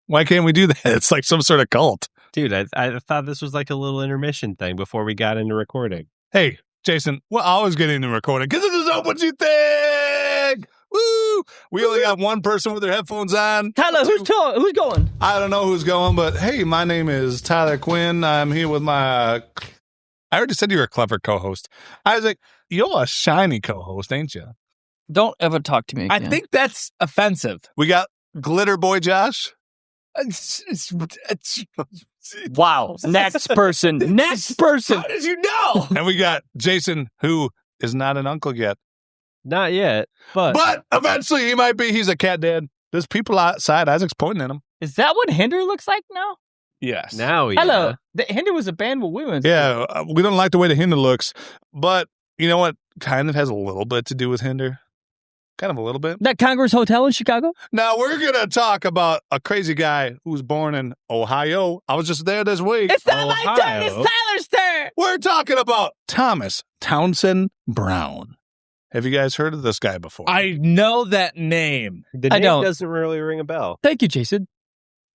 Why can't we do that? It's like some sort of cult. Dude, I thought this was like a little intermission thing before we got into recording. Hey, Jason, we're always getting into recording because this is not what you think. Woo! We only got one person with their headphones on. Tyler, who's going? I don't know who's going, but hey, my name is Tyler Quinn. I'm here with my... I already said you were a clever co-host. Isaac, you're a shiny co-host, ain't you? Don't ever talk to me again. I think that's offensive. We got Glitter Boy Josh. Wow. Next person. Next person. How did you know? And we got Jason, who is not an uncle yet. Not yet, but eventually he might be. He's a cat dad. There's people outside. Isaac's pointing at him. Is that what Hinder looks like now? Yes. now, yeah. Hello. The Hinder was a band with women. Yeah, we don't like the way the Hinder looks. But you know what kind of has a little bit to do with Hinder? Kind of a little bit. That Congress Hotel in Chicago? Now, we're going to talk about a crazy guy who was born in Ohio. I was just there this week. It's not my turn. It's Tyler's turn. We're talking about Thomas Townsend Brown. Have you guys heard of this guy before? I know that name. The I name don't. doesn't really ring a bell. Thank you, Jason.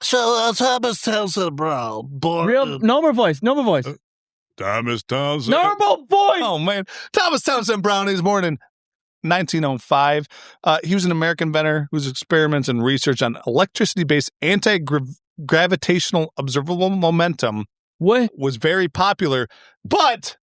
So, Thomas Townsend Brown, born... No more voice. No more voice. Thomas Townsend... Normal voice. Oh, man. Thomas Townsend Brown, he was born in 1905. He was an American inventor whose experiments and research on electricity-based anti-gravitational observable momentum was very popular, but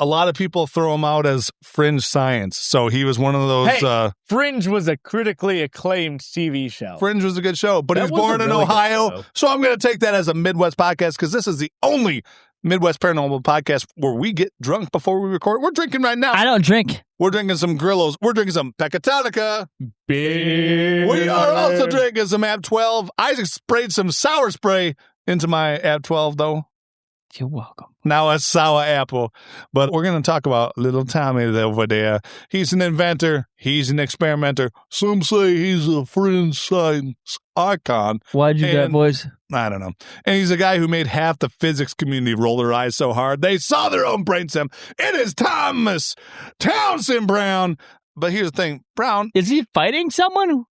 a lot of people throw him out as fringe science. So he was one of those... Hey, Fringe was a critically acclaimed TV show. Fringe was a good show, but he was That was born a in really good Ohio. show. So I'm going to take that as a Midwest podcast because this is the only Midwest Paranormal podcast where we get drunk before we record. We're drinking right now. I don't drink. We're drinking some Grillos. We're drinking some Pecatonica. Beer. We are also drinking some Ab 12. Isaac sprayed some sour spray into my Ab 12, though. You're welcome. Now a sour apple. But we're going to talk about little Tommy over there. He's an inventor. He's an experimenter. Some say he's a fringe science icon. Why'd you do that, boys? I don't know. And he's a guy who made half the physics community roll their eyes so hard they saw their own brainstem. It is Thomas Townsend Brown. But here's the thing. Brown. Is he fighting someone?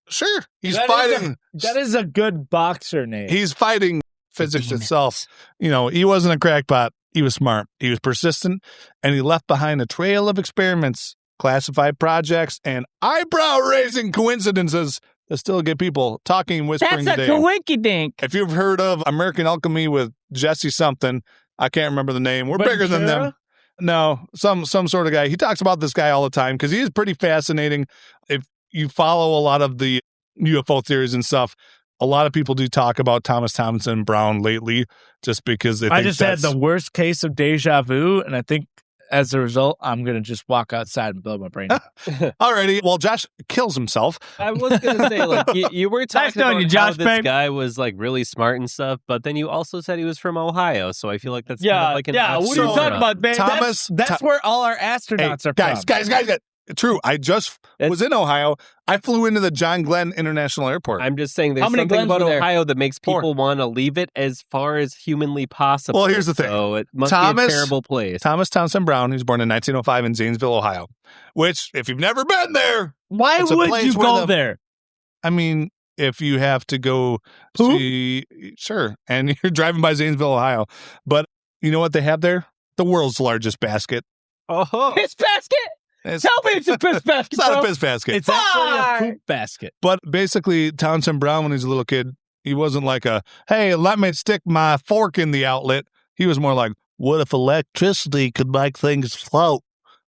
Sure. He's That fighting. That is a good boxer name. He's fighting physics itself. You know, he wasn't a crackpot. He was smart. He was persistent, and he left behind a trail of experiments, classified projects, and eyebrow-raising coincidences that still get people talking, whispering That's a today. coinkydink. If you've heard of American Alchemy with Jesse something, I can't remember the name. We're bigger than them. No, some sort of guy. He talks about this guy all the time because he is pretty fascinating. If you follow a lot of the UFO theories and stuff, a lot of people do talk about Thomas Townsend Brown lately just because they think I just had the worst case of deja vu, and I think as a result, I'm going to just walk outside and blow my brain out. Alrighty. Well, Josh kills himself. I was going to say, like, you were talking knowing about you, how Josh, this babe. guy was, like, really smart and stuff, but then you also said he was from Ohio, so I feel like that's kind Yeah, of like an yeah. What are you So- talking about, babe? Thomas, That's where all our astronauts are guys, from. guys. True. I just was in Ohio. I flew into the John Glenn International Airport. I'm just saying there's How many something Glens about were there? Ohio that makes Four. people want to leave it as far as humanly possible. Well, here's the thing. So it must Thomas- be a terrible place. Thomas Townsend Brown, he was born in 1905 in Zanesville, Ohio, which, if you've never been there, Why It's a would place you where go the- there? I mean, if you have to go Poop? see, sure, and you're driving by Zanesville, Ohio. But you know what they have there? The world's largest basket. Oh, Piss basket? It's, Tell me it's a piss basket, it's not bro. a piss basket. It's actually a Fuck! poop basket. But basically, Townsend Brown, when he was a little kid, he wasn't like hey, let me stick my fork in the outlet. He was more like, what if electricity could make things float?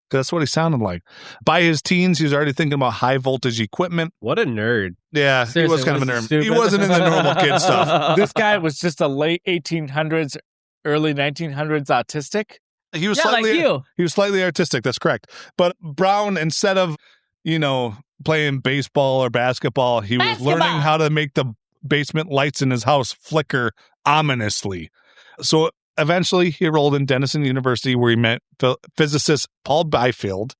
'Cause that's what he sounded like. By his teens, he was already thinking about high voltage equipment. what a nerd. Yeah, he was Seriously, kind of a was nerd. he stupid? He wasn't in the normal kid stuff. This guy was just a late 1800s, early 1900s autistic. He was Yeah, like slightly you. He was slightly artistic. That's correct. But Brown, instead of, playing baseball or basketball, he was Basketball. learning how to make the basement lights in his house flicker ominously. So eventually he enrolled in Denison University where he met physicist Paul Biefield,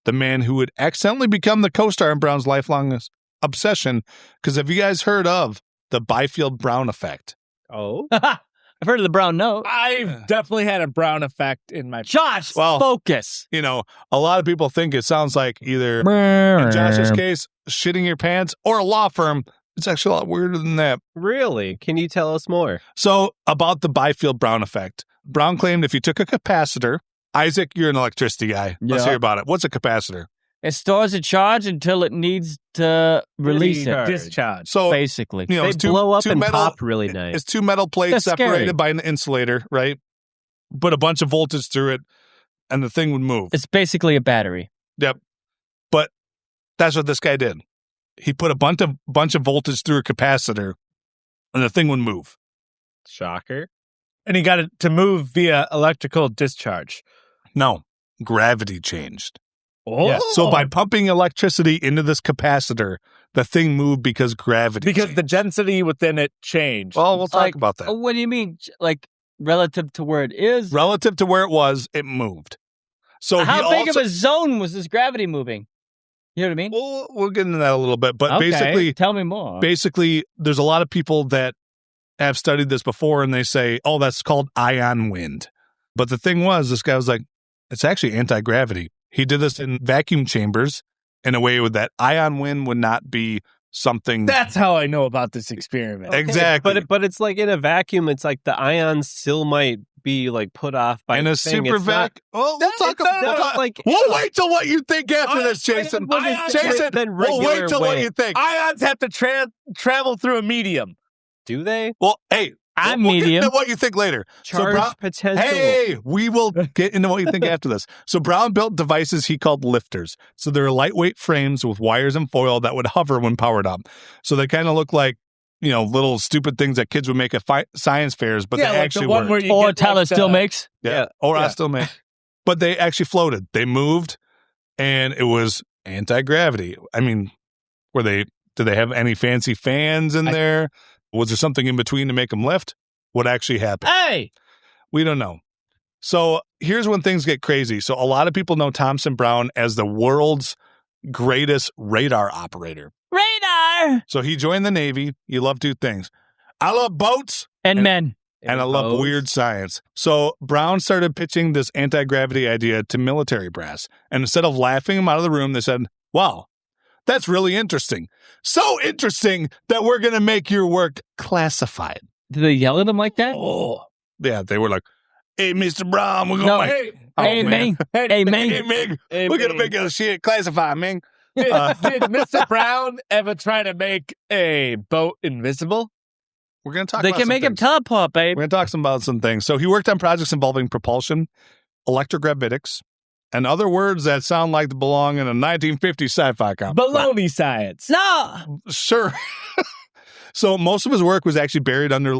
the man who would accidentally become the co-star in Brown's lifelong obsession. Because have you guys heard of the Biefield-Brown effect? Oh, I've heard of the brown note. I've definitely had a Brown effect in my... Josh, Well- focus. A lot of people think it sounds like either, in Josh's case, shitting your pants, or a law firm It's actually a lot weirder than that. Really? Can you tell us more? So about the Biefield-Brown effect. Brown claimed if you took a capacitor, Isaac, you're an electricity guy. Let's Yeah. hear about it. What's a capacitor? It stores a charge until it needs to release it, Discharge. So, basically. you know, They it's blow up and metal, pop really nice. It's two metal plates That's separated scary. by an insulator, right? Put a bunch of voltage through it, and the thing would move. It's basically a battery. Yep. But that's what this guy did. He put a bunch of voltage through a capacitor, and the thing would move. Shocker. And he got it to move via electrical discharge. No, gravity changed. Oh. Yeah. So by pumping electricity into this capacitor, the thing moved because gravity Because changed. the density within it changed. Well, we'll talk Like, about that. What do you mean? Like, relative to where it is? Relative to where it was, it moved. So How he big also, of a zone was this gravity moving? You know what I mean? We'll get into that a little bit, but Okay, tell me more. basically, there's a lot of people that have studied this before, and they say, "Oh, that's called ion wind." But the thing was, this guy was like, "It's actually anti-gravity." He did this in vacuum chambers in a way that ion wind would not be something. That's how I know about this experiment. Okay. Exactly. But it's like in a vacuum, it's like the ions still might be like put off by in the a thing. super It's not- vac. Well, we'll talk about not that. like We'll wait till what you think after Ion- this, Jason. ion wind is Jason, different than we'll wait regular till what wind. you think. Ions have to travel through a medium. Do they Well, hey, I'm we'll get medium. into what you think later. charge Brown- potential? Hey, we will get into what you think after this. So Brown built devices he called lifters. So they're lightweight frames with wires and foil that would hover when powered up. So they kind of look like, you know, little stupid things that kids would make at science fairs, but yeah, they like actually the one worked. where you Or get Tyler like still makes. Yeah. Or I Yeah. still make. But they actually floated. They moved, and it was anti-gravity. I mean, did they have any fancy fans in there? Was there something in between to make them lift? What actually happened? Hey! We don't know. So here's when things get crazy. So a lot of people know Townsend Brown as the world's greatest radar operator. Radar! So he joined the Navy. He loved two things. I love boats, And men. and I love weird science. So Brown started pitching this anti-gravity idea to military brass. And instead of laughing him out of the room, they said, wow, that's really interesting. So interesting that we're going to make your work classified. Do they yell at him like that? Oh, yeah. They were like, hey, Mr. Brown, we're going No. to Hey, Hey, man. man. Hey, man. Hey, Mig, Hey, we're going to Mig. make your shit classified, man. did Mr. Brown ever try to make a boat invisible? We're going to talk They about can some make him things. teleport, babe. We're going to talk about some things. So he worked on projects involving propulsion, electrogravitics, and other words that sound like they belong in a 1950s sci-fi comic. Baloney science. No! Sure. So most of his work was actually buried under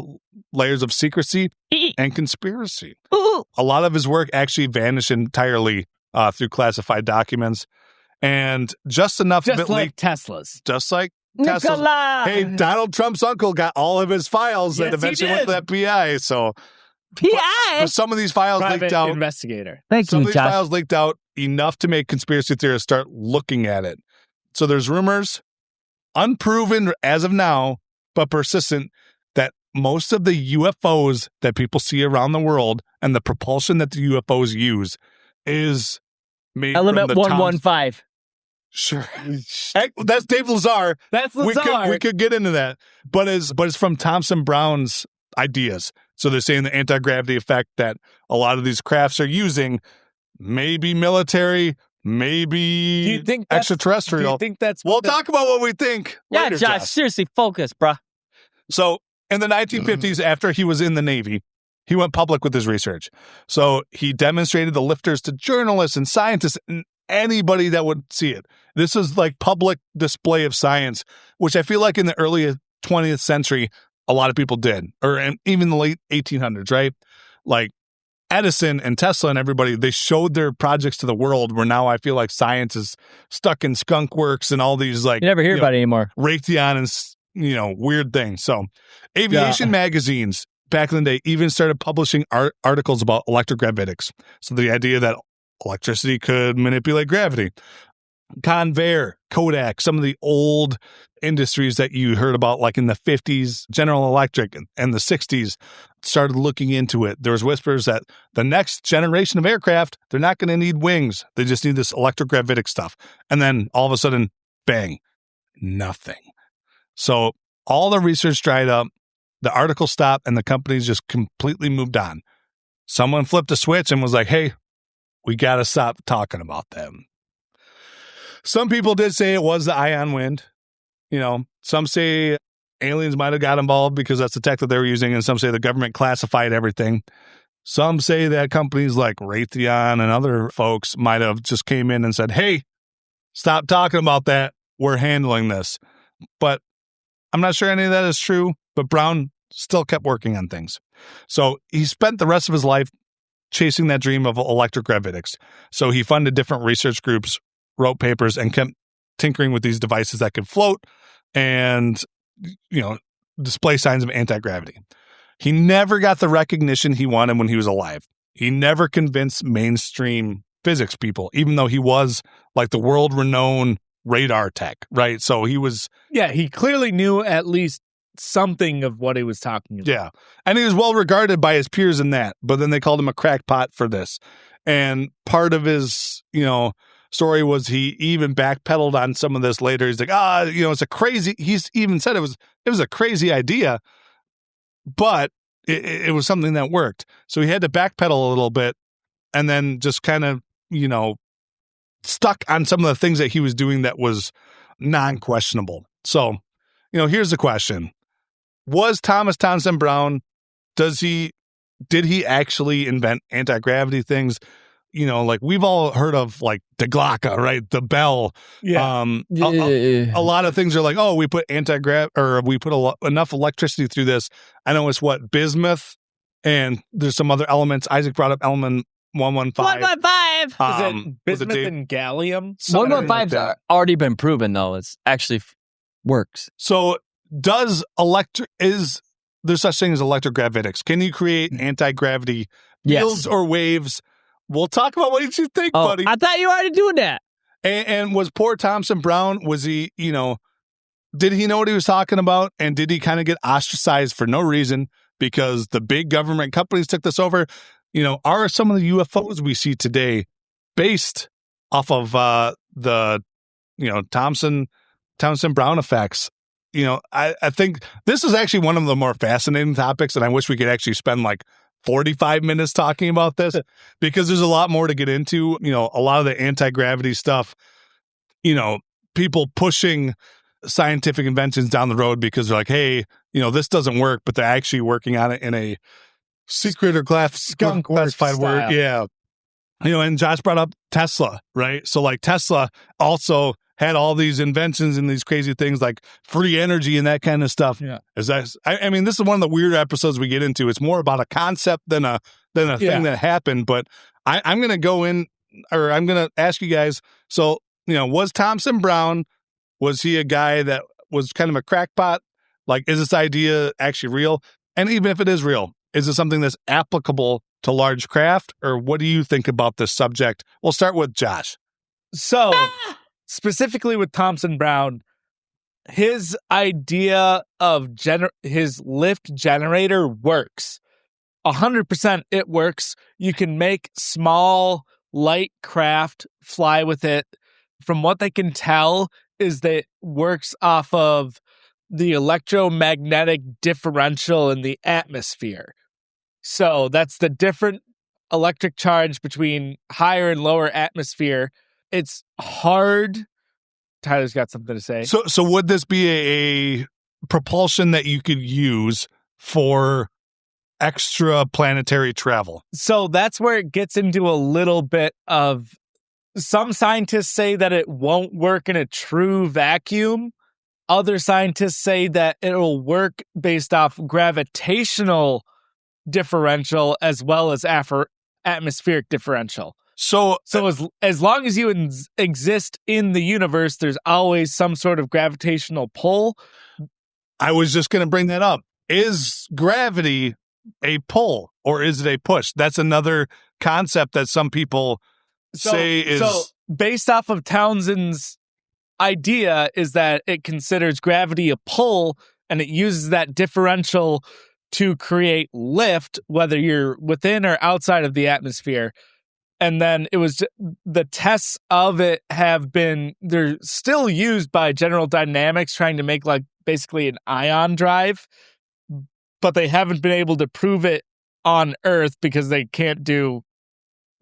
layers of secrecy and conspiracy. Ooh. A lot of his work actually vanished entirely through classified documents, and just enough of Just it like leaked. Tesla's. Just like Tesla's. Nicola! Hey, Donald Trump's uncle got all of his files Yes, that he eventually went to the FBI. So P.I. but some of these files Private leaked out. investigator. Thank Some of you, these Josh. files leaked out enough to make conspiracy theorists start looking at it. So there's rumors, unproven as of now, but persistent, that most of the UFOs that people see around the world and the propulsion that the UFOs use is made Element from the 115. Sure. Heck, that's Dave Lazar. That's Lazar. We could get into that. But it's from Townsend Brown's ideas. So they're saying the anti-gravity effect that a lot of these crafts are using may be military, maybe Do you think that's- extraterrestrial. Do you think that's We'll what the- talk about what we think. Yeah, later, Josh, seriously, focus, bruh. So in the 1950s, after he was in the Navy, he went public with his research. So he demonstrated the lifters to journalists and scientists and anybody that would see it. This is like public display of science, which I feel like in the early 20th century, a lot of people did, or even the late 1800s, right? Like Edison and Tesla and everybody, they showed their projects to the world, where now I feel like science is stuck in skunk works and all these like You never hear about it anymore. Raytheon and weird things. So aviation magazines back in the day even started publishing articles about electrogravitics. So the idea that electricity could manipulate gravity. Convair, Kodak, some of the old industries that you heard about like in the 50s, General Electric and the 60s started looking into it. There was whispers that the next generation of aircraft, they're not going to need wings. They just need this electrogravitic stuff. And then all of a sudden, bang, nothing. So all the research dried up, the article stopped, and the companies just completely moved on. Someone flipped a switch and was like, hey, we got to stop talking about them. Some people did say it was the ion wind. Some say aliens might have got involved because that's the tech that they were using, and some say the government classified everything. Some say that companies like Raytheon and other folks might have just came in and said, hey, stop talking about that. We're handling this. But I'm not sure any of that is true, but Brown still kept working on things. So he spent the rest of his life chasing that dream of electrogravitics. So he funded different research groups, wrote papers, and kept tinkering with these devices that could float and, display signs of anti-gravity. He never got the recognition he wanted when he was alive. He never convinced mainstream physics people, even though he was like the world-renowned radar tech, right? So he was... Yeah, he clearly knew at least something of what he was talking about. Yeah, and he was well regarded by his peers in that, but then they called him a crackpot for this. And part of his, story was he even backpedaled on some of this later. He's like, it's a crazy... He's even said it was a crazy idea, but it was something that worked. So he had to backpedal a little bit and then just kind of, stuck on some of the things that he was doing that was non-questionable. So, here's the question. Was Thomas Townsend Brown, did he actually invent anti-gravity things? Like we've all heard of like the Glocka, right? The bell. Yeah. A lot of things are like, oh, we put we put enough electricity through this. I know it's bismuth, and there's some other elements. Isaac brought up element 115. 115. Is it bismuth and gallium? 115's already been proven, though. It's actually works. So is there such thing as electrogravitics? Can you create anti-gravity fields or waves? We'll talk about what you think, buddy. I thought you were already doing that. And was poor Townsend Brown, was he, did he know what he was talking about? And did he kind of get ostracized for no reason because the big government companies took this over? Are some of the UFOs we see today based off of the Townsend Brown effects? I think this is actually one of the more fascinating topics, and I wish we could actually spend like 45 minutes talking about this because there's a lot more to get into. A lot of the anti-gravity stuff, people pushing scientific inventions down the road because they're like, hey, this doesn't work, but they're actually working on it in a secret or classified word. Yeah. And Josh brought up Tesla, right? So like Tesla also had all these inventions and these crazy things like free energy and that kind of stuff. Yeah. This is one of the weird episodes we get into. It's more about a concept than a thing that happened. But I'm going to go in, or I'm going to ask you guys. So, was Townsend Brown, was he a guy that was kind of a crackpot? Like, is this idea actually real? And even if it is real, is it something that's applicable to large craft? Or what do you think about this subject? We'll start with Josh. So... specifically with Townsend Brown, his idea of his lift generator works. 100% it works. You can make small, light craft fly with it. From what they can tell is that it works off of the electromagnetic differential in the atmosphere. So that's the different electric charge between higher and lower atmosphere. It's hard. Tyler's got something to say. So would this be a propulsion that you could use for extra planetary travel? So that's where it gets into a little bit of, some scientists say that it won't work in a true vacuum. Other scientists say that it'll work based off gravitational differential as well as atmospheric differential. So as long as you exist in the universe, there's always some sort of gravitational pull. I was just going to bring that up. Is gravity a pull or is it a push? That's another concept that some people say is... So based off of Townsend's idea is that it considers gravity a pull and it uses that differential to create lift, whether you're within or outside of the atmosphere. And then it was the tests of it they're still used by General Dynamics trying to make like basically an ion drive, but they haven't been able to prove it on Earth because they can't do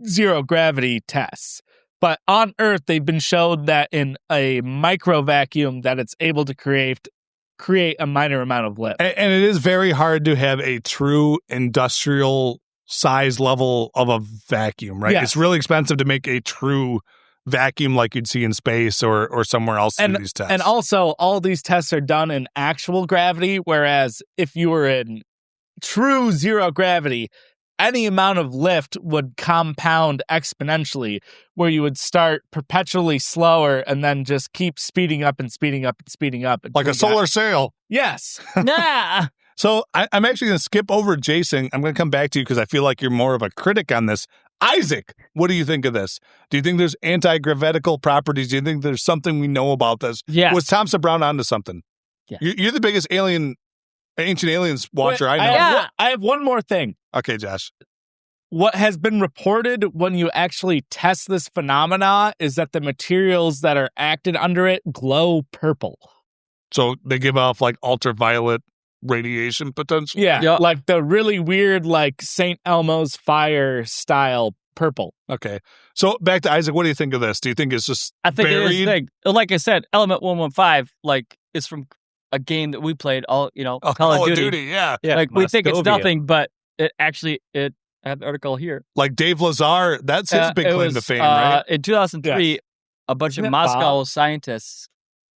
zero gravity tests. But on Earth, they've been shown that in a micro vacuum that it's able to create a minor amount of lift. And it is very hard to have a true industrial size level of a vacuum, right? Yes. It's really expensive to make a true vacuum like you'd see in space or somewhere else to do these tests. And also, all these tests are done in actual gravity, whereas if you were in true zero gravity, any amount of lift would compound exponentially, where you would start perpetually slower and then just keep speeding up and speeding up and speeding up. Like a solar sail. Yes. Nah. So I'm actually going to skip over Jason. I'm going to come back to you because I feel like you're more of a critic on this. Isaac, what do you think of this? Do you think there's anti-gravitical properties? Do you think there's something we know about this? Yes. Was Thompson Brown onto something? Yeah. You're the biggest ancient aliens watcher I know. Yeah. I have one more thing. Okay, Josh. What has been reported when you actually test this phenomena is that the materials that are acted under it glow purple. So they give off like ultraviolet radiation potential? Yeah, Yeah. like the really weird, like St. Elmo's fire style purple. Okay. So back to Isaac, what do you think of this? Do you think it's just I think buried? it is. Like I said, Element 115, like, is from a game that we played, Call of Duty. Yeah. Yeah, Like, we think it's Moscovia. nothing, but it I have the article here. Like Dave Lazar, that's his big It claim was, to fame, right? In 2003, a bunch of Isn't it Moscow Bob? scientists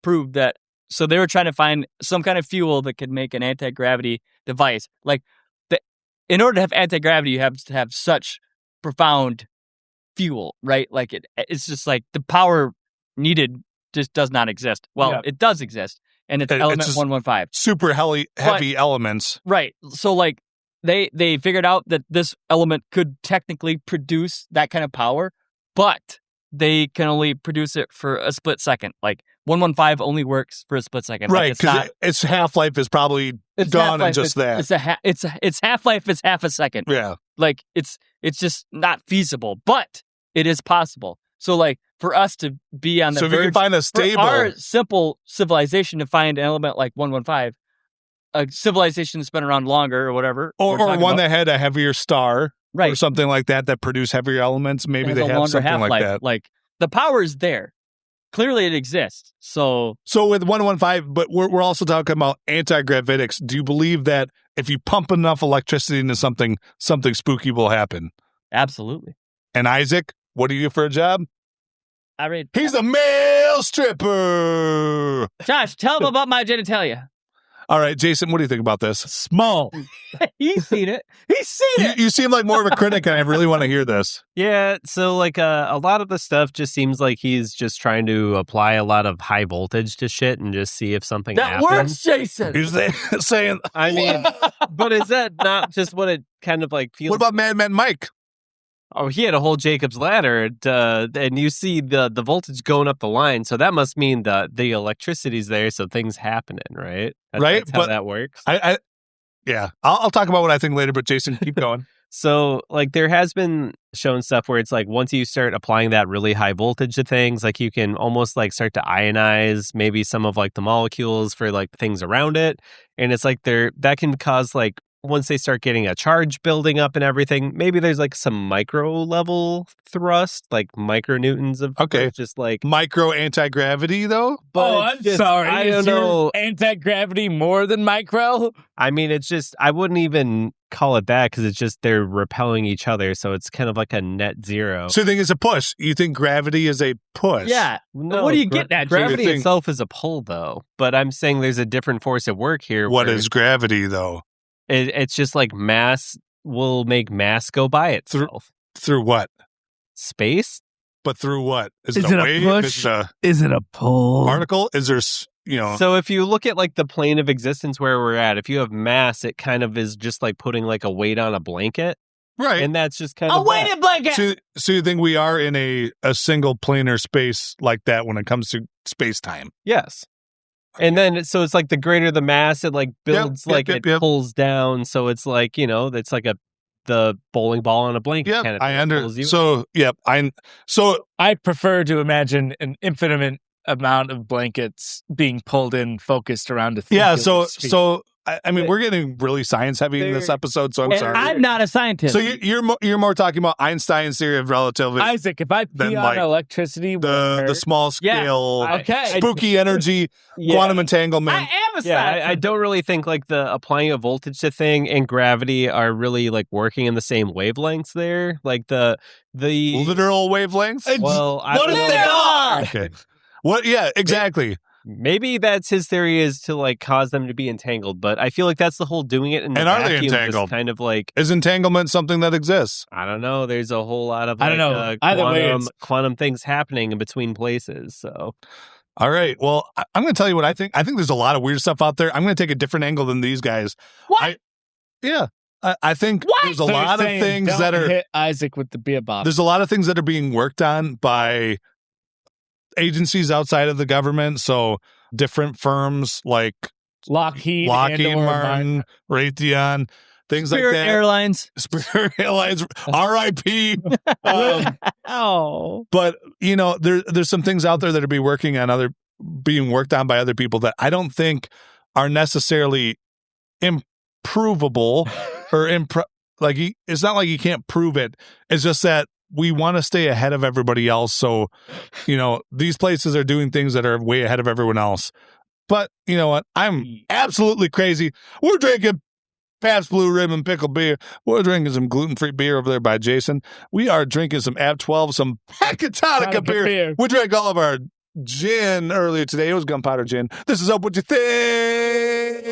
proved that. So they were trying to find some kind of fuel that could make an anti-gravity device. Like, in order to have anti-gravity, you have to have such profound fuel, right? Like, it's just like the power needed just does not exist. Well, Yeah. it does exist, and it's It's element just 115. Super heavy elements. Right. So, like, they figured out that this element could technically produce that kind of power, but they can only produce it for a split second. Like, 115 only works for a split second. Right, Like, because its half-life is probably it's gone in half-life. just that. Its half-life is half a second. Yeah. Like, it's just not feasible, but it is possible. So, like, for us to be on the So if you can verge, find a for stable... our simple civilization to find an element like 115, a civilization that's been around longer or whatever, Or one that had a heavier star right, or something like that produced heavier elements. Maybe has they a have longer something half-life. like that. Like, the power is there. Clearly, it exists. So with 115, but we're also talking about anti-gravitics. Do you believe that if you pump enough electricity into something spooky will happen? absolutely, And Isaac, what do you do for a job? I read. He's a male stripper. Josh, tell him about my genitalia. All right, Jason, what do you think about this? Small. He's seen it. He's seen it. You seem like more of a critic, and I really want to hear this. Yeah, so like a lot of the stuff just seems like he's just trying to apply a lot of high voltage to shit and just see if something That happens. works, Jason. He's saying, I mean, but is that not just what it kind of like feels? what about Madman Mike? Oh, he had a whole Jacob's ladder, and you see the voltage going up the line, so that must mean the electricity's there, so things happening, right? Right, That's how but that works. Yeah, I'll talk about what I think later, but Jason, keep going. So, like, there has been shown stuff where it's like once you start applying that really high voltage to things, like you can almost like start to ionize maybe some of like the molecules for like things around it, and it's like that can cause like once they start getting a charge building up and everything, maybe there's like some micro level thrust, like micronewtons of Okay. just like. Micro anti-gravity, though? But I'm it's just- sorry. I Is don't your know. anti-gravity more than micro? I mean, it's just I wouldn't even call it that because it's just they're repelling each other, so it's kind of like a net zero. So you think it's a push? You think gravity is a push? Yeah. No, What do you get at, Gravity Jason? itself is a pull, though. But I'm saying there's a different force at work here. What where is gravity, though? it's just like mass will make mass go by itself. Through what? Space? But through what? Is Is it a it a wave? push? Is it a Is it a pull? particle? Is there, So if you look at like the plane of existence where we're at, if you have mass, it kind of is just like putting like a weight on a blanket. right. And that's just kind A of that. weighted blanket. So you think we are in a single planar space like that when it comes to space-time? Yes. And then, so it's like the greater the mass, it like builds, yep, it yep. pulls down. So it's like, it's like the bowling ball on a blanket kind of thing. I It under. pulls you. So, yep. So I prefer to imagine an infinite amount of blankets being pulled in, focused around a Yeah, singular sphere. so I mean, we're getting really science heavy in this episode, so I'm And sorry. I'm not a scientist. So you're more talking about Einstein's theory of relativity, Isaac, if I then, pee like, on electricity, the small scale, okay. spooky energy, quantum entanglement. I am a Yeah, scientist. I don't really think like the applying a voltage to thing and gravity are really like working in the same wavelengths there. Like the Literal wavelengths. well, I What don't if know. they are? Okay. What? Yeah, exactly. Maybe that's his theory, is to like cause them to be entangled, but I feel like that's the whole doing it in the And are they vacuum, just entangled? kind of like, Is entanglement something that exists? I don't know. There's a whole lot of I don't know. Either way, quantum things happening in between places. So All right. Well, I'm going to tell you what I think. I think there's a lot of weird stuff out there. I'm going to take a different angle than these guys. What? I think there's a So you're lot of saying things don't that are hit Isaac with the beer bottle. there's a lot of things that are being worked on by agencies outside of the government. So different firms like Lockheed Lockheed and/or Martin, Raytheon, things Spirit like that. Airlines. Spirit Airlines, R.I.P. Oh. But there's some things out there that are being worked on by other people that I don't think are necessarily improvable or it's not like you can't prove it. It's just that we want to stay ahead of everybody else. So, these places are doing things that are way ahead of everyone else. But you know what? I'm absolutely crazy. We're drinking Pabst Blue Ribbon Pickle Beer. We're drinking some gluten-free beer over there by Jason. We are drinking some Ab 12, some Pecatonica beer. We drank all of our gin earlier today. It was gunpowder gin. This is Up What You Think.